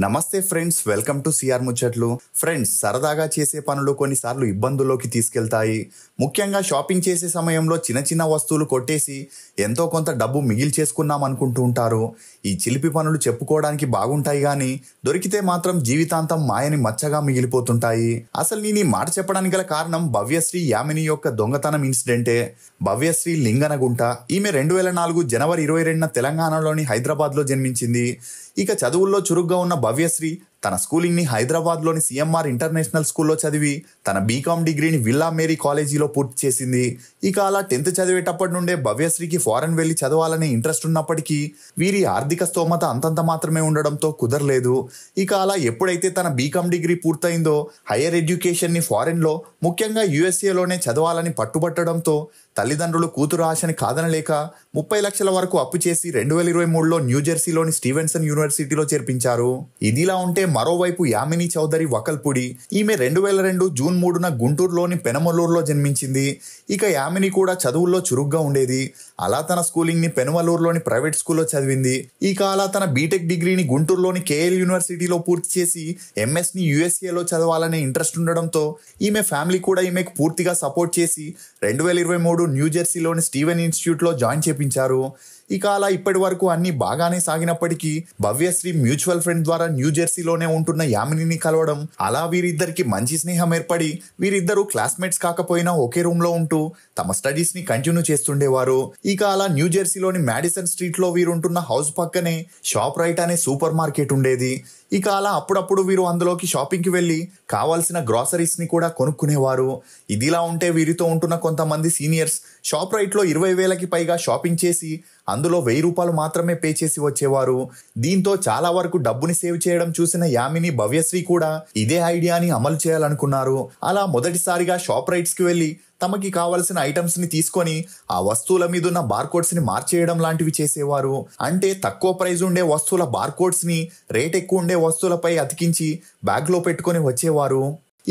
నమస్తే friends, welcome to CR ముచ్చట్లు. Friends, సరదాగా చేసే పనులు కొన్నిసార్లు ఇబ్బందుల్లోకి తీసుకెళ్తాయి. ముఖ్యంగా షాపింగ్ చేసే సమయంలో చిన్న చిన్న వస్తువులు కొట్టేసి ఎంతో కొంత డబ్బు మిగిల్చేసుకున్నాం అనుకుంటూ ఉంటారు. ఈ చిలిపి పనులు చెప్పుకోవడానికి బాగుంటాయి కానీ దొరికితే మాత్రం జీవితాంతం మాయని మచ్చగా మిగిలిపోతుంటాయి. అసలు నేను ఈ మాట చెప్పడానికి గల కారణం భవ్యశ్రీ యామిని యొక్క దొంగతనం ఇన్సిడెంటే. భవ్యశ్రీ లింగనగుంట. ఈమె 2004 జనవరి 22న తెలంగాణలోని హైదరాబాద్లో జన్మించింది. ఇక చదువుల్లో చురుగ్గా ఉన్న భవ్యశ్రీ తన స్కూలింగ్ని హైదరాబాద్లోని సిఎంఆర్ ఇంటర్నేషనల్ స్కూల్లో చదివి తన బీకామ్ డిగ్రీని విల్లా మేరీ కాలేజీలో పూర్తి చేసింది. ఇక అలా 10th చదివేటప్పటి నుండే భవ్యశ్రీకి ఫారెన్ వెళ్ళి చదవాలనే ఇంట్రెస్ట్ ఉన్నప్పటికీ వీరి ఆర్థిక స్తోమత అంతంత మాత్రమే ఉండడంతో కుదరలేదు. ఇక అలా ఎప్పుడైతే తన బీకామ్ డిగ్రీ పూర్తయిందో హైయర్ ఎడ్యుకేషన్ని ఫారెన్లో, ముఖ్యంగా యుఎస్ఏలోనే చదవాలని పట్టుబట్టడంతో తల్లిదండ్రులు కూతురు ఆశని కాదనలేక 30 లక్షల వరకు అప్పు చేసి 2023లో న్యూజెర్సీలోని స్టీవెన్సన్ యూనివర్సిటీలో చేర్పించారు. ఇదిలా ఉంటే మరోవైపు యామిని చౌదరి వకల్పుడి. ఈమె 2002 జూన్ 3న గుంటూరులోని పెనమలూరులో జన్మించింది. ఇక యామిని కూడా చదువుల్లో చురుగ్గా ఉండేది. అలా తన స్కూలింగ్ని పెనమలూరులోని ప్రైవేట్ స్కూల్లో చదివింది. ఇక అలా తన బీటెక్ డిగ్రీని గుంటూరులోని కేఎల్ యూనివర్సిటీలో పూర్తి చేసి ఎంఎస్ని యుఎస్ఏలో చదవాలనే ఇంట్రెస్ట్ ఉండడంతో ఈమె ఫ్యామిలీ కూడా ఈమెకు పూర్తిగా సపోర్ట్ చేసి 2023 న్యూజెర్సీలోని స్టీవెన్ ఇన్స్టిట్యూట్లో జాయిన్ చేపించారు. ఇక అలా ఇప్పటి వరకు అన్ని బాగానే సాగినప్పటికీ భవ్యశ్రీ మ్యూచువల్ ఫ్రెండ్ ద్వారా న్యూజెర్సీలోనే ఉంటున్న యామినిని కలవడం, అలా వీరిద్దరికి మంచి స్నేహం ఏర్పడి వీరిద్దరూ క్లాస్మేట్స్ కాకపోయినా ఒకే రూమ్లో ఉంటూ తమ స్టడీస్ని కంటిన్యూ చేస్తుండేవారు. ఇక అలా న్యూజెర్సీలోని మ్యాడిసన్ స్ట్రీట్లో వీరుంటున్న హౌస్ పక్కనే షాప్ రైట్ అనే సూపర్ మార్కెట్ ఉండేది. ఇక అలా అప్పుడప్పుడు వీరు అందులోకి షాపింగ్కి వెళ్ళి కావాల్సిన గ్రాసరీస్ని కూడా కొనుక్కునేవారు. ఇదిలా ఉంటే వీరితో ఉంటున్న కొంతమంది సీనియర్స్ షాప్ రైట్లో 20,000కి పైగా షాపింగ్ చేసి అందులో 1,000 రూపాయలు మాత్రమే పే చేసి వచ్చేవారు. దీంతో చాలా వరకు డబ్బుని సేవ్ చేయడం చూసిన యామిని, భవ్యశ్రీ కూడా ఇదే ఐడియాని అమలు చేయాలనుకున్నారు. అలా మొదటిసారిగా షాప్ రైట్స్కి వెళ్ళి తమకి కావలసిన ఐటమ్స్ని తీసుకొని ఆ వస్తువుల మీద ఉన్న బార్కోడ్స్ని మార్చేయడం లాంటివి చేసేవారు. అంటే తక్కువ ప్రైజ్ ఉండే వస్తువుల బార్కోడ్స్ని రేట్ ఎక్కువ ఉండే వస్తువులపై అతికించి బ్యాగ్లో పెట్టుకొని వచ్చేవారు.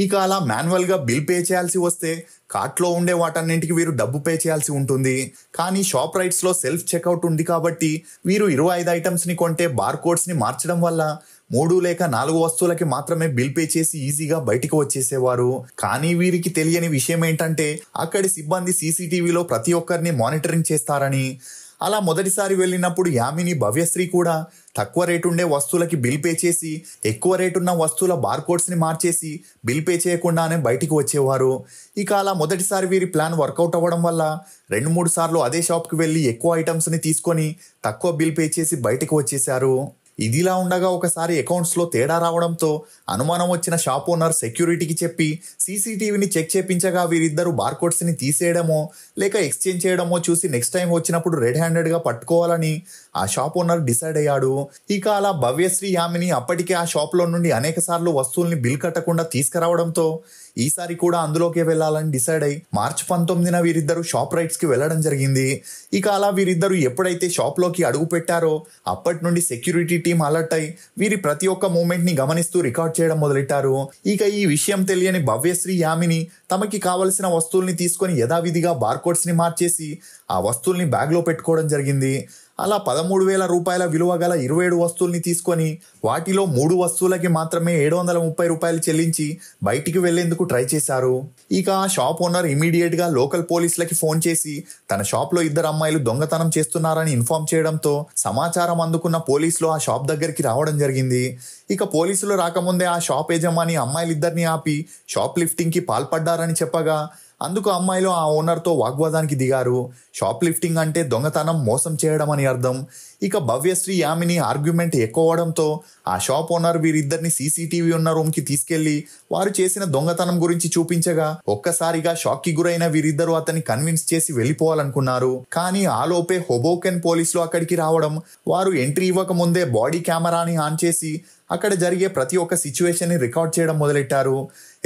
ఇక అలా మాన్యువల్గా బిల్ పే చేయాల్సి వస్తే కార్ట్లో ఉండే వాటన్నింటికి వీరు డబ్బు పే చేయాల్సి ఉంటుంది. కానీ షాప్ రైట్స్లో సెల్ఫ్ చెక్అవుట్ ఉంది కాబట్టి వీరు 25 ఐటమ్స్ని కొంటే బార్కోడ్స్ని మార్చడం వల్ల 3 లేక 4 వస్తువులకి మాత్రమే బిల్ పే చేసి ఈజీగా బయటికి వచ్చేసేవారు. కానీ వీరికి తెలియని విషయం ఏంటంటే అక్కడి సిబ్బంది సీసీటీవీలో ప్రతి ఒక్కరిని మానిటరింగ్ చేస్తారని. అలా మొదటిసారి వెళ్ళినప్పుడు యామిని, భవ్యశ్రీ కూడా తక్కువ రేటు ఉండే వస్తువులకి బిల్ పే చేసి ఎక్కువ రేటున్న వస్తువుల బార్కోడ్స్ని మార్చేసి బిల్ పే చేయకుండానే బయటికి వచ్చేవారు. ఇక అలా మొదటిసారి వీరి ప్లాన్ వర్కౌట్ అవ్వడం వల్ల 2-3 సార్లు అదే షాప్కి వెళ్ళి ఎక్కువ ఐటమ్స్ని తీసుకొని తక్కువ బిల్ పే చేసి బయటికి వచ్చేశారు. ఇదిలా ఉండగా ఒకసారి అకౌంట్స్లో తేడా రావడంతో అనుమానం వచ్చిన షాప్ ఓనర్ సెక్యూరిటీకి చెప్పి సీసీటీవీని చెక్ చేపించగా వీరిద్దరూ బార్కోడ్స్ని తీసేయడమో లేక ఎక్స్చేంజ్ చేయడమో చూసి నెక్స్ట్ టైం వచ్చినప్పుడు రెడ్ హ్యాండెడ్గా పట్టుకోవాలని ఆ షాప్ ఓనర్ డిసైడ్ అయ్యాడు. ఇక అలా భవ్యశ్రీ, యామిని అప్పటికే ఆ షాప్లో నుండి అనేక సార్లు వస్తువుల్ని బిల్ కట్టకుండా తీసుకురావడంతో ఈసారి కూడా అందులోకే వెళ్ళాలని డిసైడ్ అయి మార్చి 19న వీరిద్దరూ షాప్ రైట్స్కి వెళ్ళడం జరిగింది. ఇక అలా వీరిద్దరూ ఎప్పుడైతే షాప్లోకి అడుగు పెట్టారో అప్పటి నుండి సెక్యూరిటీ టీం అలర్ట్ అయి వీరి ప్రతి ఒక్క మూమెంట్ని గమనిస్తూ రికార్డ్ చేయడం మొదలెట్టారు. ఇక ఈ విషయం తెలియని భవ్యశ్రీ, యామిని తమకి కావలసిన వస్తువుల్ని తీసుకొని యథావిధిగా బార్కోడ్స్ని మార్చేసి ఆ వస్తువుల్ని బ్యాగ్లో పెట్టుకోవడం జరిగింది. అలా 13,000 రూపాయల విలువ గల 27 వస్తువుల్ని తీసుకొని వాటిలో 3 వస్తువులకి మాత్రమే 730 రూపాయలు చెల్లించి బయటికి వెళ్లేందుకు ట్రై చేశారు. ఇక ఆ షాప్ ఓనర్ ఇమీడియట్గా లోకల్ పోలీసులకి ఫోన్ చేసి తన షాప్లో 2 అమ్మాయిలు దొంగతనం చేస్తున్నారని ఇన్ఫార్మ్ చేయడంతో సమాచారం అందుకున్న పోలీసులు ఆ షాప్ దగ్గరికి రావడం జరిగింది. ఇక పోలీసులు రాకముందే ఆ షాప్ యజమాని అమ్మాయిలిద్దరిని ఆపి షాప్ లిఫ్టింగ్కి పాల్పడ్డారని చెప్పగా అందుకు అమ్మాయిలు ఆ ఓనర్తో వాగ్వాదానికి దిగారు. షాప్ లిఫ్టింగ్ అంటే దొంగతనం, మోసం చేయడం అని అర్థం. ఇక భవ్యశ్రీ, యామిని ఆర్గ్యుమెంట్ ఎక్కువ అవడంతో ఆ షాప్ ఓనర్ వీరిద్దరిని సీసీటీవీ ఉన్న రూమ్కి తీసుకెళ్లి వారు చేసిన దొంగతనం గురించి చూపించగా ఒక్కసారిగా షాక్కి గురైన వీరిద్దరూ అతన్ని కన్విన్స్ చేసి వెళ్ళిపోవాలనుకున్నారు. కానీ ఆలోపే హోబోకెన్ పోలీసులు అక్కడికి రావడం, వారు ఎంట్రీ ఇవ్వక ముందే బాడీ కెమెరాని ఆన్ చేసి అక్కడ జరిగే ప్రతి ఒక్క సిచ్యువేషన్ని రికార్డ్ చేయడం మొదలెట్టారు.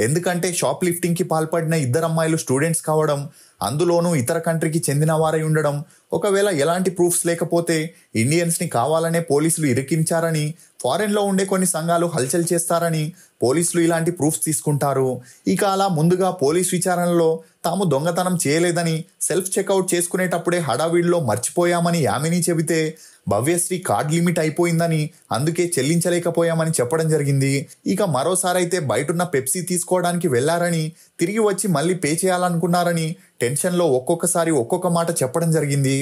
ఎందుకంటే షాప్ లిఫ్టింగ్కి పాల్పడిన 2 అమ్మాయిలు స్టూడెంట్స్ కావడం, అందులోనూ ఇతర కంట్రీకి చెందిన వారై ఉండడం, ఒకవేళ ఎలాంటి ప్రూఫ్స్ లేకపోతే ఇండియన్స్ని కావాలనే పోలీసులు ఇరికించారని, ఫారెన్లో ఉండే కొన్ని సంఘాలు హల్చల్ చేస్తారని పోలీసులు ఇలాంటి ప్రూఫ్స్ తీసుకుంటారు. ఇక అలా ముందుగా పోలీస్ విచారణలో తాము దొంగతనం చేయలేదని సెల్ఫ్ చెక్అవుట్ చేసుకునేటప్పుడే హడావిడిలో మర్చిపోయామని యామిని చెబితే భవ్యశ్రీ కార్డ్ లిమిట్ అయిపోయిందని అందుకే చెల్లించలేకపోయామని చెప్పడం జరిగింది. ఇక మరోసారి అయితే బయటున్న పెప్సీ తీసుకోవడానికి వెళ్లారని తిరిగి వచ్చి మళ్ళీ పే చేయాలనుకున్నారని టెన్షన్లో ఒక్కొక్కసారి ఒక్కొక్క మాట చెప్పడం జరిగింది.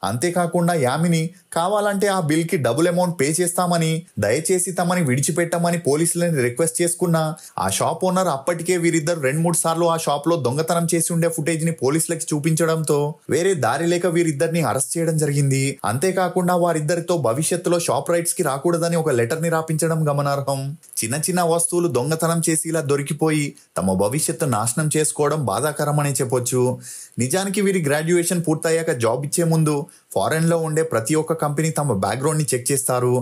అంతేకాకుండా యామిని కావాలంటే ఆ బిల్కి డబుల్ అమౌంట్ పే చేస్తామని, దయచేసి తమని విడిచిపెట్టమని పోలీసులని రిక్వెస్ట్ చేసుకున్నా ఆ షాప్ ఓనర్ అప్పటికే వీరిద్దరు 2-3 సార్లు ఆ షాప్ లో దొంగతనం చేసి ఉండే ఫుటేజ్ ని పోలీసులకి చూపించడంతో వేరే దారి లేక వీరిద్దరిని అరెస్ట్ చేయడం జరిగింది. అంతేకాకుండా వారిద్దరితో భవిష్యత్తులో షాప్ రైట్స్ కి రాకూడదని ఒక లెటర్ ని రాపించడం గమనార్హం. చిన్న చిన్న వస్తువులు దొంగతనం చేసి ఇలా దొరికిపోయి తమ భవిష్యత్తు నాశనం చేసుకోవడం బాధాకరమనే చెప్పొచ్చు. నిజానికి వీరి గ్రాడ్యుయేషన్ పూర్తయ్యాక జాబ్ ఇచ్చే ముందు ఫారెన్ లో ఉండే ప్రతి ఒక్క కంపెనీ తమ బ్యాక్గ్రౌండ్ ని చెక్ చేస్తారు.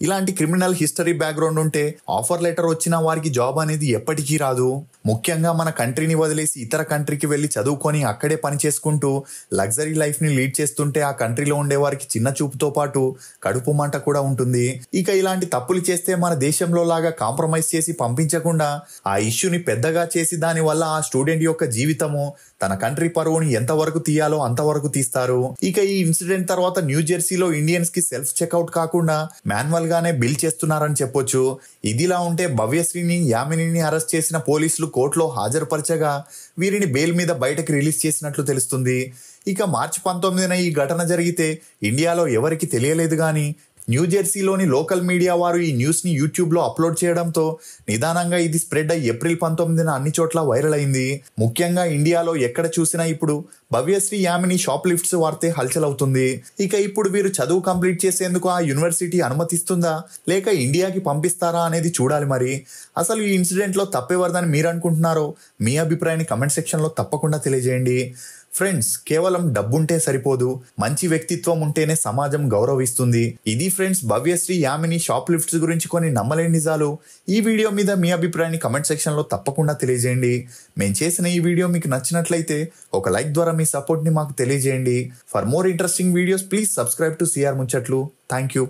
ఇలాంటి క్రిమినల్ హిస్టరీ బ్యాక్గ్రౌండ్ ఉంటే ఆఫర్ లెటర్ వచ్చిన వారికి జాబ్ అనేది ఎప్పటికీ రాదు. ముఖ్యంగా మన కంట్రీని వదిలేసి ఇతర కంట్రీకి వెళ్లి చదువుకొని అక్కడే పని చేసుకుంటూ లగ్జరీ లైఫ్ ని లీడ్ చేస్తుంటే ఆ కంట్రీలో ఉండే వారికి చిన్న చూపుతో పాటు కడుపు మంట కూడా ఉంటుంది. ఇక ఇలాంటి తప్పులు చేస్తే మన దేశంలో లాగా కాంప్రమైజ్ చేసి పంపించకుండా ఆ ఇష్యూని పెద్దగా చేసి దాని వల్ల ఆ స్టూడెంట్ యొక్క జీవితము, తన కంట్రీ పరువుని ఎంతవరకు తీయాలో అంతవరకు తీస్తారు. ఇక ఈ ఇన్సిడెంట్ తర్వాత న్యూ జెర్సీలో ఇండియన్స్ కి సెల్ఫ్ చెక్అవుట్ కాకుండా మాన్యువల్ గానే బిల్ చేస్తున్నారని చెప్పొచ్చు. ఇదిలా ఉంటే భవ్యశ్రీని, యామినిని అరెస్ట్ చేసిన పోలీసులు కోర్టులో హాజరుపరచగా వీరిని బెయిల్ మీద బయటకు రిలీజ్ చేసినట్లు తెలుస్తుంది. ఇక మార్చి 19న ఈ ఘటన జరిగితే ఇండియాలో ఎవరికి తెలియలేదు గాని న్యూ జెర్సీలోని లోకల్ మీడియా వారు ఈ న్యూస్ ని యూట్యూబ్ లో అప్లోడ్ చేయడంతో నిదానంగా ఇది స్ప్రెడ్ అయ్యి ఏప్రిల్ 19న అన్ని చోట్ల వైరల్ అయింది. ముఖ్యంగా ఇండియాలో ఎక్కడ చూసినా ఇప్పుడు భవ్యశ్రీ, యామిని షాప్ లిఫ్ట్స్ వాడితే హల్చల్ అవుతుంది. ఇక ఇప్పుడు వీరు చదువు కంప్లీట్ చేసేందుకు ఆ యూనివర్సిటీ అనుమతిస్తుందా లేక ఇండియాకి పంపిస్తారా అనేది చూడాలి. మరి అసలు ఈ ఇన్సిడెంట్ లో తప్పెవరదని మీరు అనుకుంటున్నారో మీ అభిప్రాయాన్ని కమెంట్ సెక్షన్ లో తప్పకుండా తెలియజేయండి. ఫ్రెండ్స్, కేవలం డబ్బుంటే సరిపోదు, మంచి వ్యక్తిత్వం ఉంటేనే సమాజం గౌరవిస్తుంది. ఇది friends Bhavyasri, Yamini shop lifts గురించి కొన్ని నమ్మలేని నిజాలు. ఈ వీడియో మీద మీ అభిప్రాయాన్ని కమెంట్ సెక్షన్ లో తప్పకుండా తెలియజేయండి. మేము చేసిన ఈ వీడియో మీకు నచ్చినట్లయితే ఒక లైక్ ద్వారా మీ సపోర్ట్ ని మాకు తెలియజేయండి. For more interesting videos please subscribe to CR ముచ్చట్లు. Thank you.